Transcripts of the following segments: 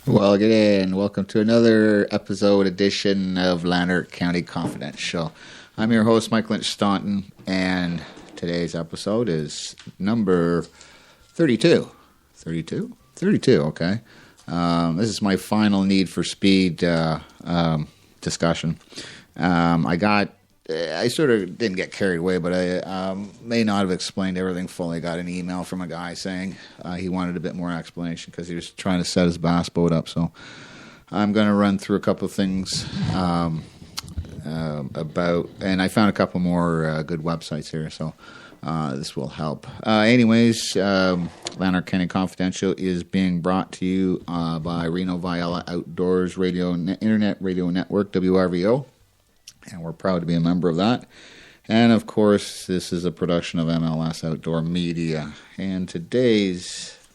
Well, good day, and welcome to another edition of Lanark County Confidential. I'm your host, Mike Lynch Staunton, and today's episode is number 32. 32? 32, okay. This is my final Need for Speed discussion. I sort of didn't get carried away, but I may not have explained everything fully. I got an email from a guy saying he wanted a bit more explanation because he was trying to set his bass boat up. So I'm going to run through a couple of things about, and I found a couple more good websites here, so this will help. Lanark County Confidential is being brought to you by Reno Viala Outdoors Internet Radio Network, WRVO. And we're proud to be a member of that. And, of course, this is a production of MLS Outdoor Media. And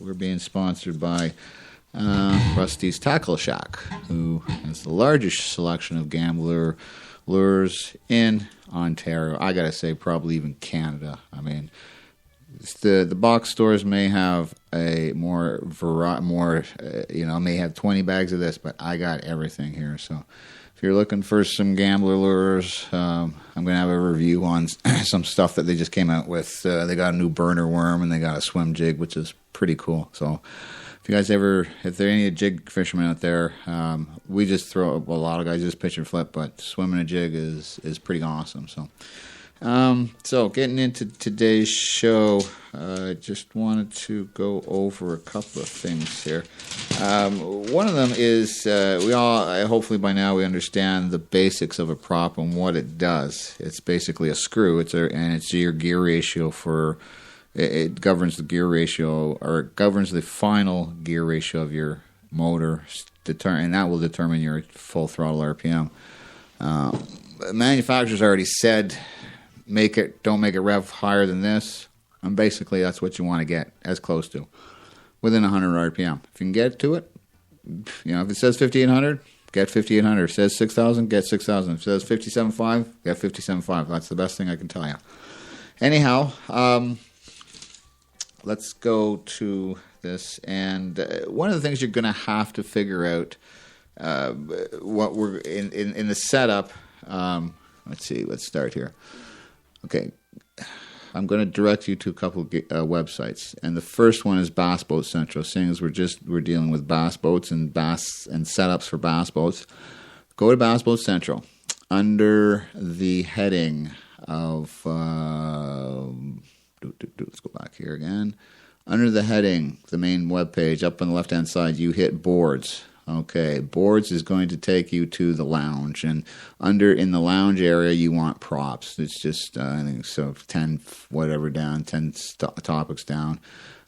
we're being sponsored by Rusty's Tackle Shack, who has the largest selection of gambler lures in Ontario. I got to say, probably even Canada. I mean, the box stores may have may have 20 bags of this, but I got everything here, so... If you're looking for some gambler lures, I'm going to have a review on some stuff that they just came out with. They got a new burner worm and they got a swim jig, which is pretty cool. So if there are any jig fishermen out there, we just a lot of guys just pitch and flip, but swimming a jig is pretty awesome. So getting into today's show, I just wanted to go over a couple of things here. One of them is hopefully by now we understand the basics of a prop and what it does. It's basically a screw. It's your gear ratio it governs the gear ratio, or it governs the final gear ratio of your motor, and that will determine your full throttle RPM. Manufacturers already said, don't make it rev higher than this. And basically, that's what you want to get as close to, within 100 RPM. If you can get to it, if it says 5,800, get 5,800. If it says 6,000, get 6,000. If it says 57.5, get 57.5. That's the best thing I can tell you. Anyhow, let's go to this. And one of the things you're going to have to figure out, what we're in the setup. Let's see. Let's start here. Okay, I'm going to direct you to a couple of websites, and the first one is Bass Boat Central. Seeing as we're dealing with bass boats and setups for bass boats, go to Bass Boat Central under the heading of. Let's go back here again. Under the heading, the main webpage, up on the left-hand side, you hit boards. Okay, boards is going to take you to the lounge, and in the lounge area you want props. It's just I think so 10 topics down.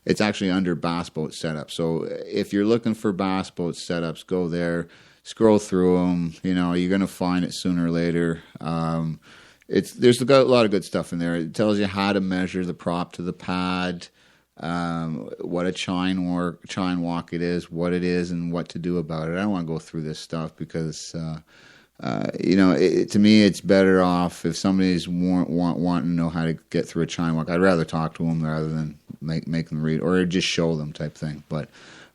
It's actually under bass boat setup. So if you're looking for bass boat setups, go there, scroll through them. You're going to find it sooner or later. There's a lot of good stuff in there. It tells you how to measure the prop to the pad. What a chine walk it is, what it is, and what to do about it. I don't want to go through this stuff because, to me, it's better off if somebody's wanting to know how to get through a chine walk. I'd rather talk to them rather than make them read, or just show them type thing. But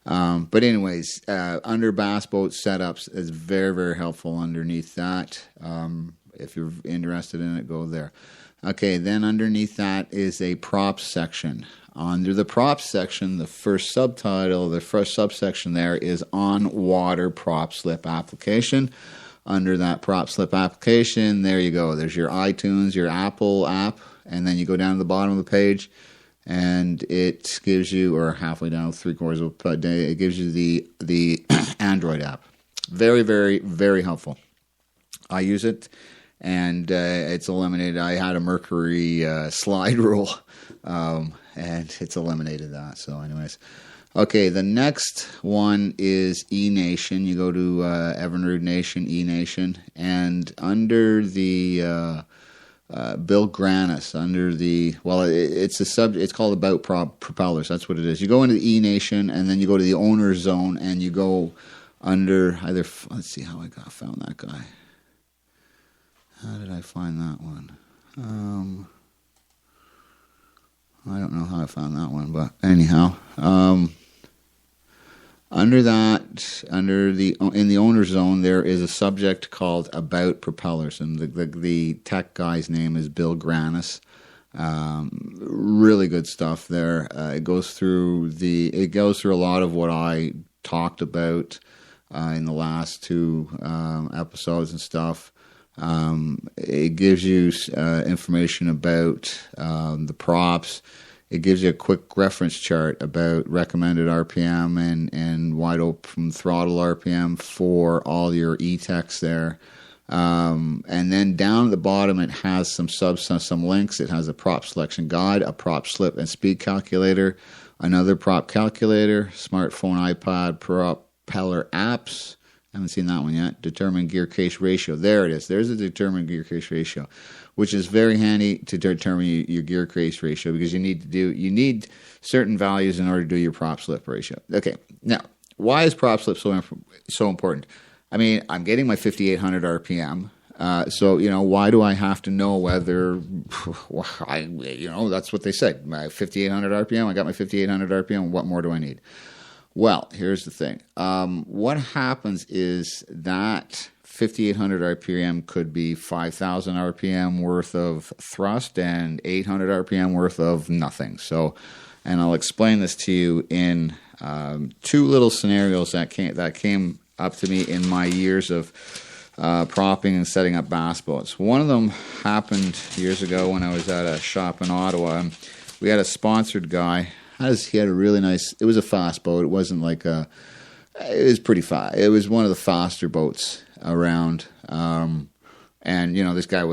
anyways, under bass boat setups is very, very helpful underneath that. If you're interested in it, go there. Okay, then underneath that is a props section. Under the props section, the first subsection there is on water prop slip application. Under that prop slip application, there you go. There's your iTunes, your Apple app, and then you go down to the bottom of the page, and it gives you, or halfway down, 3/4 of a day, it gives you the Android app. Very, very, very helpful. I use it, and it's eliminated. I had a Mercury slide rule, and it's eliminated that. So anyways, okay, the next one is eNation. You go to Evinrude Nation, eNation, and under the Bill Granis, it's called About Propellers. That's what it is. You go into the eNation, and then you go to the owner zone, and you go under let's see how I found that guy. How did I find that one? I don't know how I found that one, but anyhow, Under that, in the owner zone, there is a subject called About Propellers, and the tech guy's name is Bill Granis. Really good stuff there. It goes through a lot of what I talked about in the last two episodes and stuff. It gives you information about the props. It gives you a quick reference chart about recommended RPM and wide open throttle RPM for all your E-techs there. And then down at the bottom, it has some links. It has a prop selection guide, a prop slip and speed calculator, another prop calculator, smartphone, iPad, propeller apps. I haven't seen that one yet. Determine gear case ratio. There it is. There's a determine gear case ratio, which is very handy to determine your gear case ratio because you need certain values in order to do your prop slip ratio. Okay, now why is prop slip so important? I mean, I'm getting my 5,800 RPM. So, why do I have to know whether, that's what they said. My 5,800 RPM, I got my 5,800 RPM. What more do I need? Well, here's the thing. What happens is that 5,800 RPM could be 5,000 RPM worth of thrust and 800 RPM worth of nothing. So, and I'll explain this to you in two little scenarios that came up to me in my years of propping and setting up bass boats. One of them happened years ago when I was at a shop in Ottawa. We had a sponsored guy. He had a really nice, it was a fast boat. It wasn't like it was pretty fast. It was one of the faster boats around. And, this guy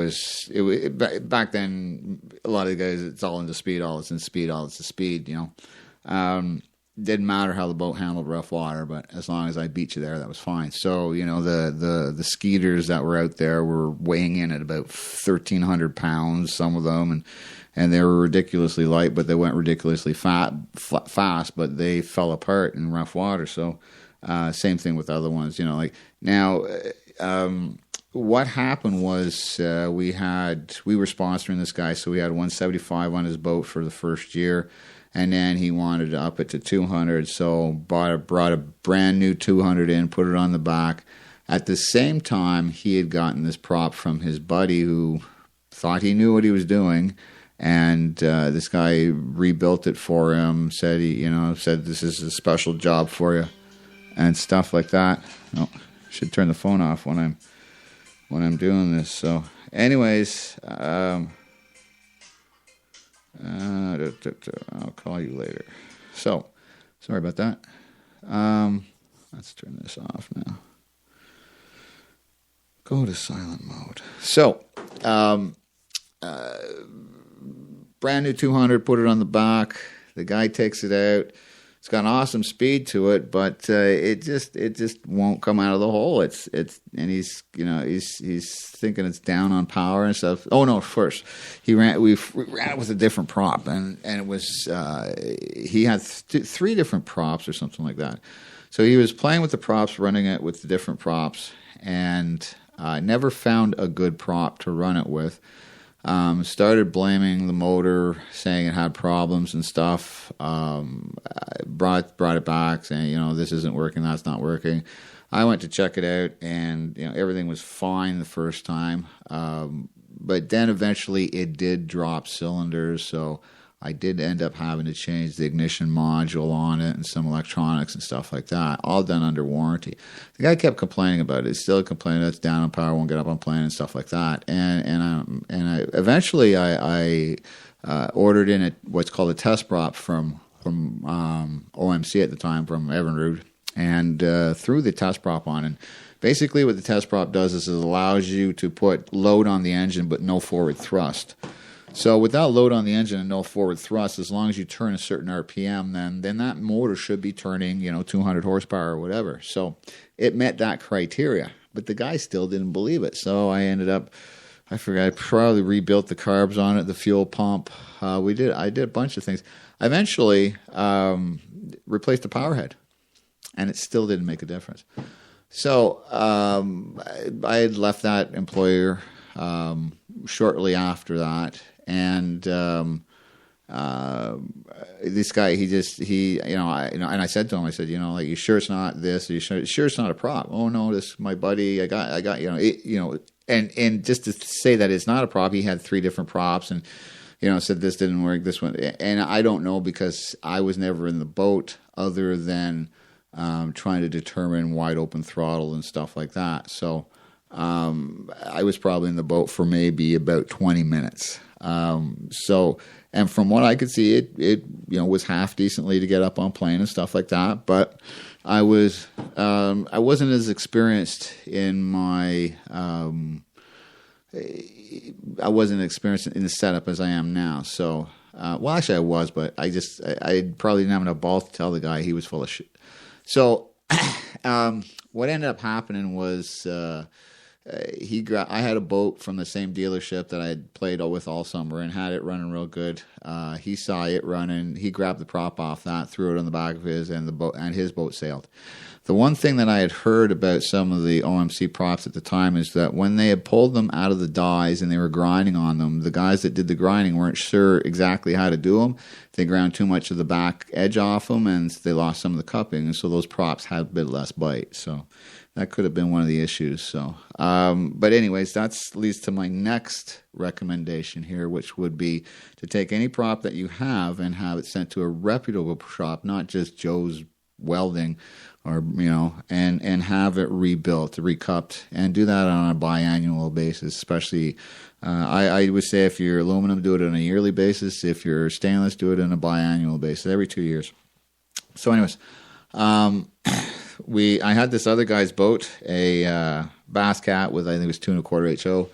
back then, a lot of the guys, it's all into speed, all it's in speed, all it's the speed, Didn't matter how the boat handled rough water, but as long as I beat you there, that was fine. So, the skeeters that were out there were weighing in at about 1,300 pounds, some of them, and they were ridiculously light, but they went ridiculously fast, but they fell apart in rough water. So, same thing with other ones, what happened was we were sponsoring this guy, so we had 175 on his boat for the first year. And then he wanted to up it to 200, so brought a brand new 200 in, put it on the back. At the same time, he had gotten this prop from his buddy who thought he knew what he was doing, and this guy rebuilt it for him. Said said this is a special job for you, and stuff like that. Oh, I should turn the phone off when I'm doing this. So, anyways. I'll call you later. So, sorry about that. Let's turn this off now. Go to silent mode. So, brand new 200, put it on the back. The guy takes it out. It's got an awesome speed to it, but it just won't come out of the hole. And he's thinking it's down on power and stuff. Oh no! First, we ran it with a different prop, and it was he had three different props or something like that. So he was playing with the props, running it with the different props, and never found a good prop to run it with. Started blaming the motor, saying it had problems and stuff. Brought it back, saying, this isn't working, that's not working. I went to check it out, and everything was fine the first time. But then eventually it did drop cylinders, so I did end up having to change the ignition module on it and some electronics and stuff like that, all done under warranty. The guy kept complaining about it. Still complaining that it's down on power, won't get up on plane and stuff like that. And I eventually ordered in what's called a test prop from OMC at the time, from Evinrude, and threw the test prop on. And basically what the test prop does is it allows you to put load on the engine but no forward thrust. So without load on the engine and no forward thrust, as long as you turn a certain RPM, then that motor should be turning, 200 horsepower or whatever. So it met that criteria, but the guy still didn't believe it. So I ended up, I probably rebuilt the carbs on it, the fuel pump. I did a bunch of things. I eventually replaced the power head, and it still didn't make a difference. So I had left that employer shortly after that. And this guy, and I said to him, I said, like, you sure it's not this? Are you sure it's not a prop? Oh no, this is my buddy. I got, and just to say that it's not a prop, he had 3 different props, and said this didn't work, this one, and I don't know because I was never in the boat other than trying to determine wide open throttle and stuff like that. So I was probably in the boat for maybe about 20 minutes. And from what I could see, it was half decently to get up on plane and stuff like that. But I wasn't as experienced in my I wasn't experienced in the setup as I am now. So, actually I was, but I probably didn't have enough balls to tell the guy he was full of shit. So, what ended up happening was, I had a boat from the same dealership that I had played with all summer and had it running real good. He saw it running. He grabbed the prop off that, threw it on the back of his, and his boat sailed. The one thing that I had heard about some of the OMC props at the time is that when they had pulled them out of the dies and they were grinding on them, the guys that did the grinding weren't sure exactly how to do them. They ground too much of the back edge off them, and they lost some of the cupping, and so those props had a bit less bite. So that could have been one of the issues. So, but anyways, that leads to my next recommendation here, which would be to take any prop that you have and have it sent to a reputable shop, not just Joe's Welding, or and have it rebuilt, recupped, and do that on a biannual basis. Especially, I would say if you're aluminum, do it on a yearly basis. If you're stainless, do it on a biannual basis, every 2 years. So, anyways, I had this other guy's boat, a Bass Cat with, I think it was 2.25 HO.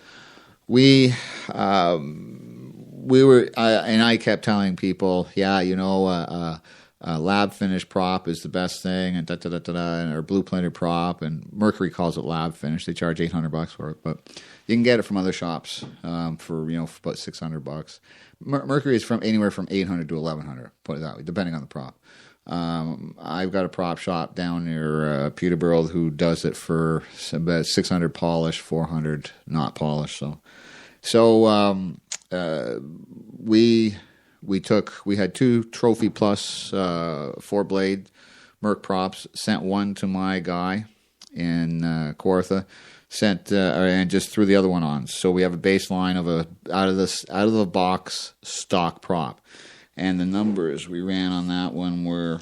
We were, and I kept telling people, lab finish prop is the best thing, and and our blue planter prop, and Mercury calls it lab finish. They charge $800 for it, but you can get it from other shops for for about $600. Mercury is from anywhere from $800 to $1,100. Put it that way, depending on the prop. I've got a prop shop down near Peterborough who does it for about $600 polished, $400 not polished. So we had 2 Trophy Plus 4-blade Merc props. Sent one to my guy in Kawartha. And just threw the other one on. So we have a baseline of out of the box stock prop. And the numbers we ran on that one were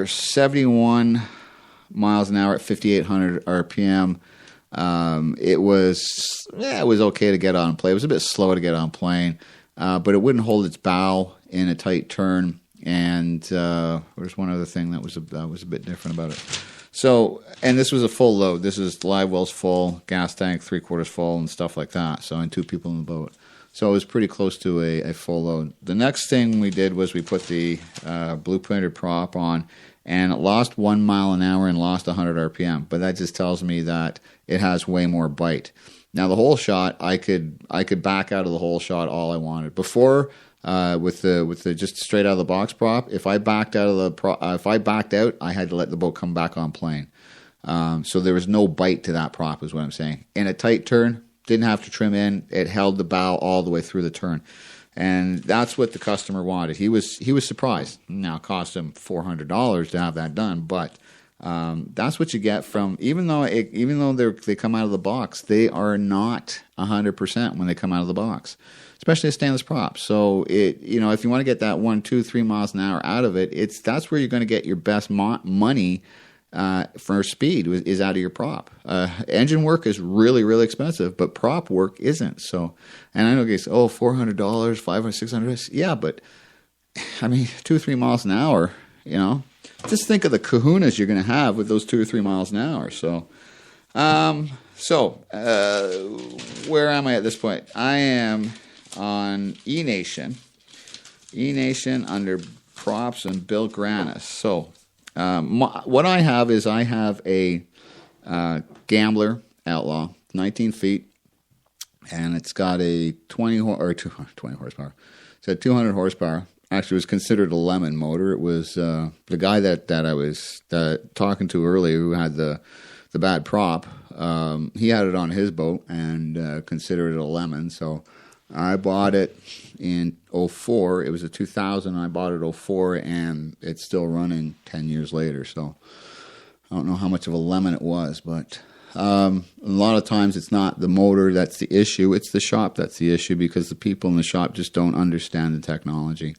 71 miles an hour at 5,800 RPM. It was okay to get on plane. It was a bit slow to get on plane, but it wouldn't hold its bow in a tight turn. And there's one other thing that was a bit different about it. So, and this was a full load. This is live wells full, gas tank 3/4 full, and stuff like that. So, and 2 people in the boat. So it was pretty close to a full load. The next thing we did was we put the blue printed prop on, and it lost 1 mile an hour and lost 100 RPM. But that just tells me that it has way more bite. Now the whole shot, I could back out of the whole shot all I wanted. Before, with the just straight out of the box prop, if I backed out, I had to let the boat come back on plane. So there was no bite to that prop, is what I'm saying. In a tight turn, didn't have to trim in. It held the bow all the way through the turn. And that's what the customer wanted. He was surprised. Now it cost him $400 to have that done, but that's what you get from, even though they come out of the box, they are not 100% when they come out of the box, especially a stainless prop. So if you want to get that 1, 2, 3 miles an hour out of it, that's where you're going to get your best money for speed is out of your prop. Engine work is really, really expensive, but prop work isn't. So, and I know guys, $400, $500, $600. Yeah, but I mean, 2 or 3 miles an hour, just think of the kahunas you're going to have with those 2 or 3 miles an hour. So, where am I at this point? I am on eNation under props and Bill Granis. So, what I have is a Gambler Outlaw, 19 feet, and it's got a 20 horsepower. It's got 200 horsepower. Actually, it was considered a lemon motor. It was the guy that I was talking to earlier, who had the the bad prop. He had it on his boat and considered it a lemon. So I bought it in '04. It was a 2000. I bought it '04, and it's still running 10 years later. So I don't know how much of a lemon it was, but a lot of times it's not the motor that's the issue. It's the shop that's the issue, because the people in the shop just don't understand the technology.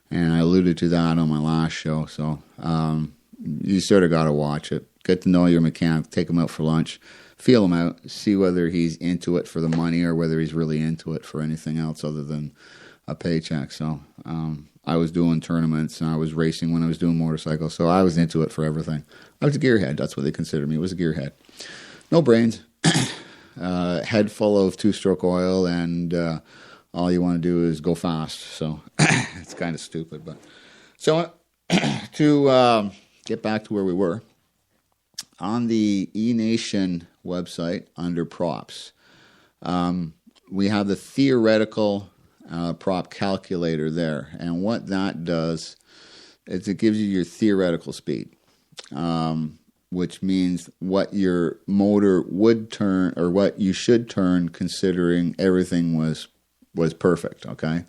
And I alluded to that on my last show. So you sort of got to watch it. Get to know your mechanic. Take him out for lunch. Feel him out. See whether he's into it for the money or whether he's really into it for anything else other than a paycheck. So I was doing tournaments and I was racing when I was doing motorcycles. So I was into it for everything. I was a gearhead. That's what they considered me. I was a gearhead. No brains. Head full of two-stroke oil, and all you want to do is go fast. So it's kind of stupid. But so to get back to where we were, on the eNation website under props, we have the theoretical prop calculator there. And what that does is it gives you your theoretical speed, which means what your motor would turn or what you should turn considering everything was perfect, okay?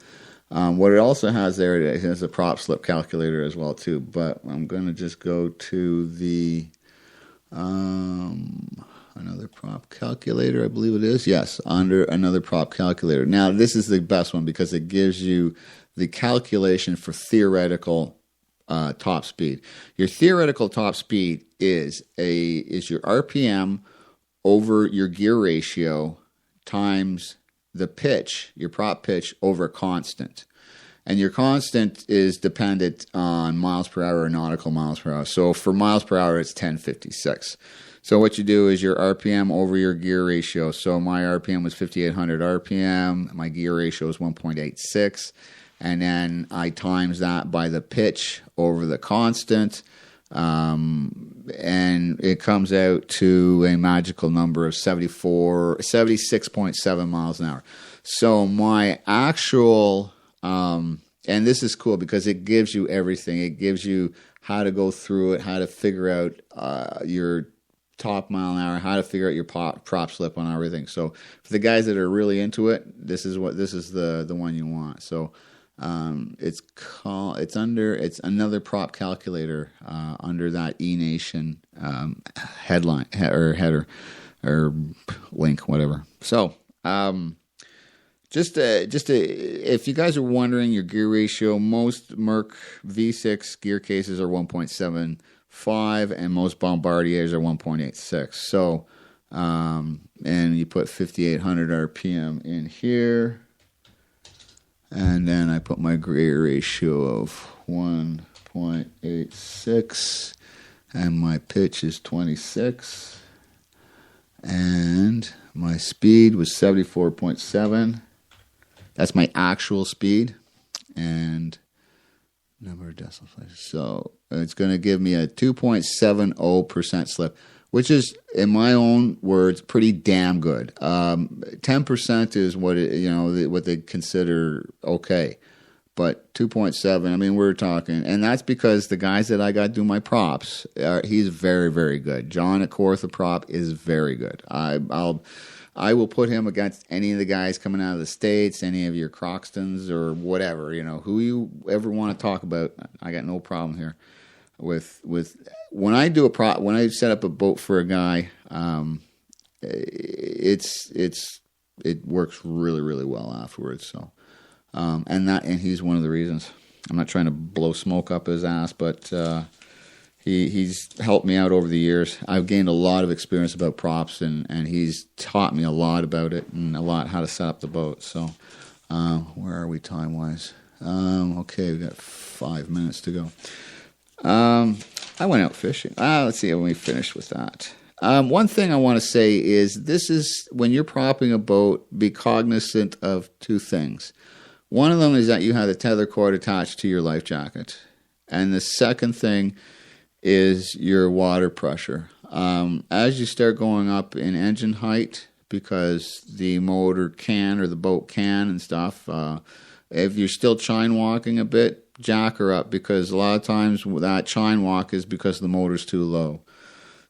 What it also has there, it has a prop slip calculator as well too, but I'm going to just go to the another prop calculator, I believe it is. Yes, under another prop calculator. Now, this is the best one because it gives you the calculation for theoretical top speed. Your theoretical top speed is your RPM over your gear ratio times the pitch, your prop pitch over constant. And your constant is dependent on miles per hour or nautical miles per hour. So for miles per hour, it's 1056. So what you do is your RPM over your gear ratio. So my RPM was 5,800 RPM. My gear ratio is 1.86. And then I times that by the pitch over the constant. And it comes out to a magical number of 76.7 miles an hour. So my actual, and this is cool because it gives you everything. It gives you how to go through it, how to figure out your top mile an hour, how to figure out your prop slip on everything. So for the guys that are really into it, this is the one you want. So it's another prop calculator under that eNation headline or header or link, whatever. So if you guys are wondering your gear ratio, most Merc V6 gear cases are 1.75 and most Bombardiers are 1.86. So and you put 5,800 RPM in here. And then I put my gear ratio of 1.86, and my pitch is 26, and my speed was 74.7. That's my actual speed, and number of decimal places. So it's going to give me a 2.70% slip, which is, in my own words, pretty damn good. 10% is what what they consider okay, but 2.7. I mean, we're talking, and that's because the guys that I got do my props, he's very, very good. John at Kawartha Prop is very good. I will put him against any of the guys coming out of the States, any of your Croxtons or whatever, who you ever want to talk about. I got no problem here with when I do when I set up a boat for a guy, it works really, really well afterwards. So, and he's one of the reasons. I'm not trying to blow smoke up his ass, but he's helped me out over the years. I've gained a lot of experience about props, and he's taught me a lot about it and a lot how to set up the boat. So, where are we time wise? Okay, we got 5 minutes to go. I went out fishing. Let's see when we finish with that. One thing I want to say is when you're propping a boat, be cognizant of two things. One of them is that you have the tether cord attached to your life jacket. And the second thing is your water pressure. As you start going up in engine height, because the motor can or the boat can and stuff, if you're still chine walking a bit, jack her up, because a lot of times that chine walk is because the motor's too low.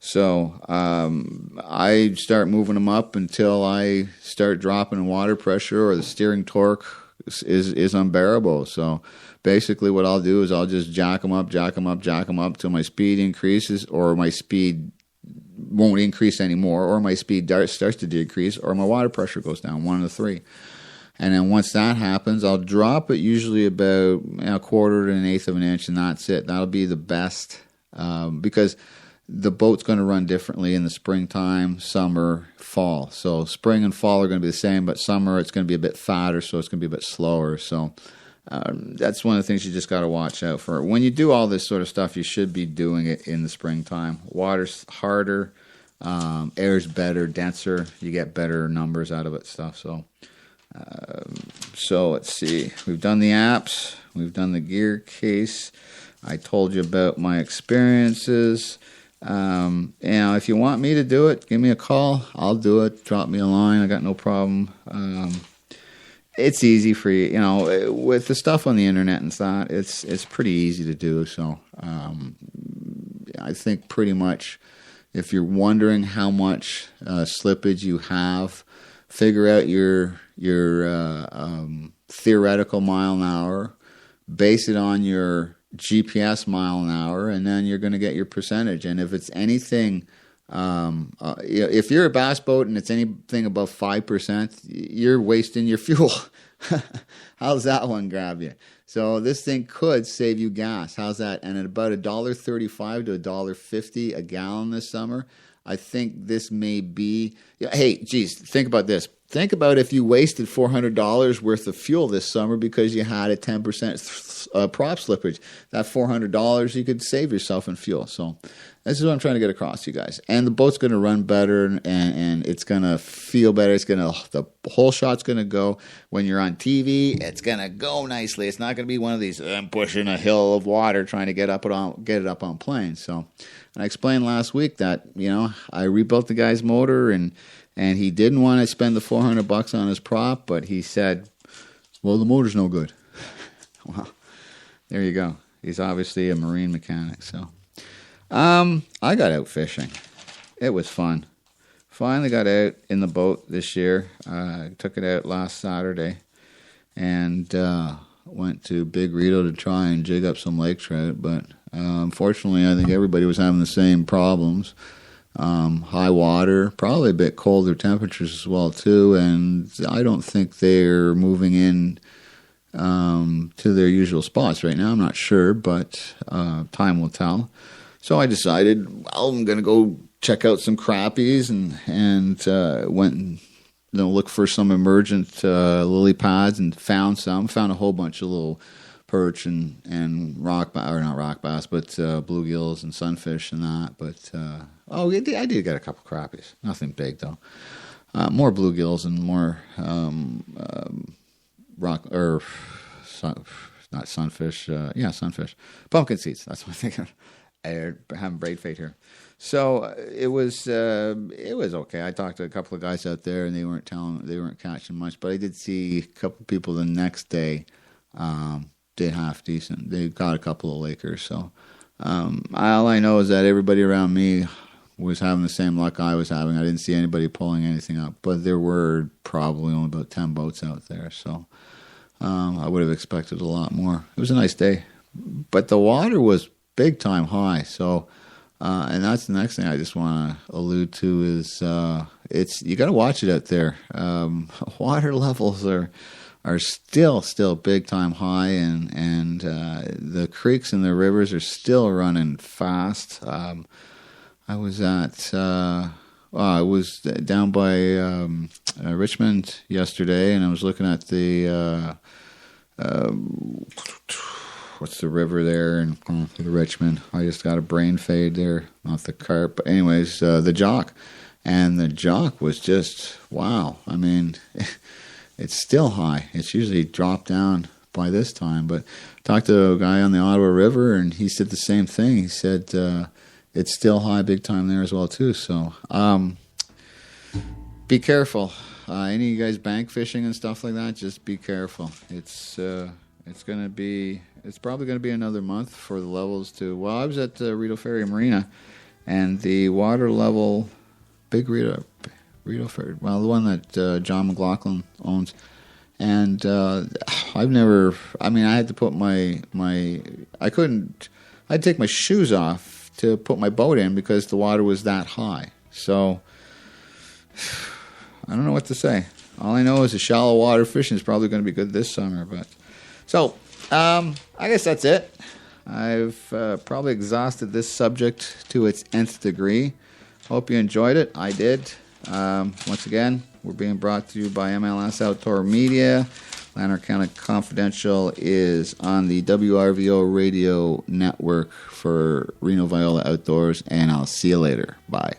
So I start moving them up until I start dropping water pressure or the steering torque is unbearable. So basically what I'll do is I'll just jack them up till my speed increases, or my speed won't increase anymore, or my speed starts to decrease, or my water pressure goes down, one of the three. And then once that happens, I'll drop it usually about a quarter to an eighth of an inch, and that's it. That'll be the best, because the boat's going to run differently in the springtime, summer, fall. So spring and fall are going to be the same, but summer it's going to be a bit fatter, so it's going to be a bit slower. So that's one of the things you just got to watch out for. When you do all this sort of stuff, you should be doing it in the springtime. Water's harder, air's better, denser. You get better numbers out of it, stuff. So let's see. We've done the apps. We've done the gear case. I told you about my experiences. If you want me to do it, give me a call. I'll do it. Drop me a line. I got no problem. It's easy for you. With the stuff on the internet and stuff, it's pretty easy to do. So I think pretty much if you're wondering how much slippage you have, figure out your theoretical mile an hour, base it on your GPS mile an hour, and then you're going to get your percentage. And if it's anything, if you're a bass boat and it's anything above 5%, you're wasting your fuel. How's that one grab you? So this thing could save you gas. How's that? And at about $1.35 to $1.50 a gallon this summer, I think this may be. Hey, geez, think about this. Think about if you wasted $400 worth of fuel this summer because you had a 10% prop slippage. That $400 you could save yourself in fuel. So this is what I'm trying to get across to you guys. And the boat's going to run better, and it's going to feel better. The whole shot's going to go. When you're on TV, it's going to go nicely. It's not going to be one of these, I'm pushing a hill of water trying to get it up on planes. So, and I explained last week that, I rebuilt the guy's motor, and he didn't want to spend the $400 on his prop, but he said, well, the motor's no good. Well, there you go. He's obviously a marine mechanic. So I got out fishing. It was fun. Finally got out in the boat this year. Took it out last Saturday and went to Big Rito to try and jig up some lake trout. But unfortunately, I think everybody was having the same problems. High water, probably a bit colder temperatures as well too, and I don't think they're moving in to their usual spots right now. I'm not sure, but time will tell. So I decided, I'm going to go check out some crappies, and went and look for some emergent lily pads, and found a whole bunch of little perch and not rock bass, but bluegills and sunfish and that. But I did get a couple crappies. Nothing big though. More bluegills and more not sunfish. Sunfish. Pumpkin seeds. That's what I'm thinking. I having braid fade here. So it was okay. I talked to a couple of guys out there, and they weren't catching much. But I did see a couple of people the next day. Did half decent. They got a couple of Lakers. So all I know is that everybody around me was having the same luck I was having. I didn't see anybody pulling anything up, but there were probably only about 10 boats out there. So I would have expected a lot more. It was a nice day, but the water was big time high. So and that's the next thing I just want to allude to is you got to watch it out there. Water levels are still big time high, and the creeks and the rivers are still running fast. I was down by Richmond yesterday, and I was looking at the what's the river there, and the Richmond. I just got a brain fade there, not the carp, but anyways, the Jock, and the Jock was just wow. I mean. It's still high. It's usually dropped down by this time. But I talked to a guy on the Ottawa River, and he said the same thing. He said it's still high big time there as well, too. So be careful. Any of you guys bank fishing and stuff like that, just be careful. It's probably going to be another month for the levels to... Well, I was at Rito Ferry Marina, And the water level, Big Rito, well, the one that John McLaughlin owns. And I've never, I mean, I had to put I had to take my shoes off to put my boat in because the water was that high. So, I don't know what to say. All I know is the shallow water fishing is probably going to be good this summer. So, I guess that's it. I've probably exhausted this subject to its nth degree. Hope you enjoyed it. I did. Once again, we're being brought to you by MLS Outdoor Media. Lanark County Confidential is on the WRVO radio network for Reno Viola Outdoors, and I'll see you later. Bye.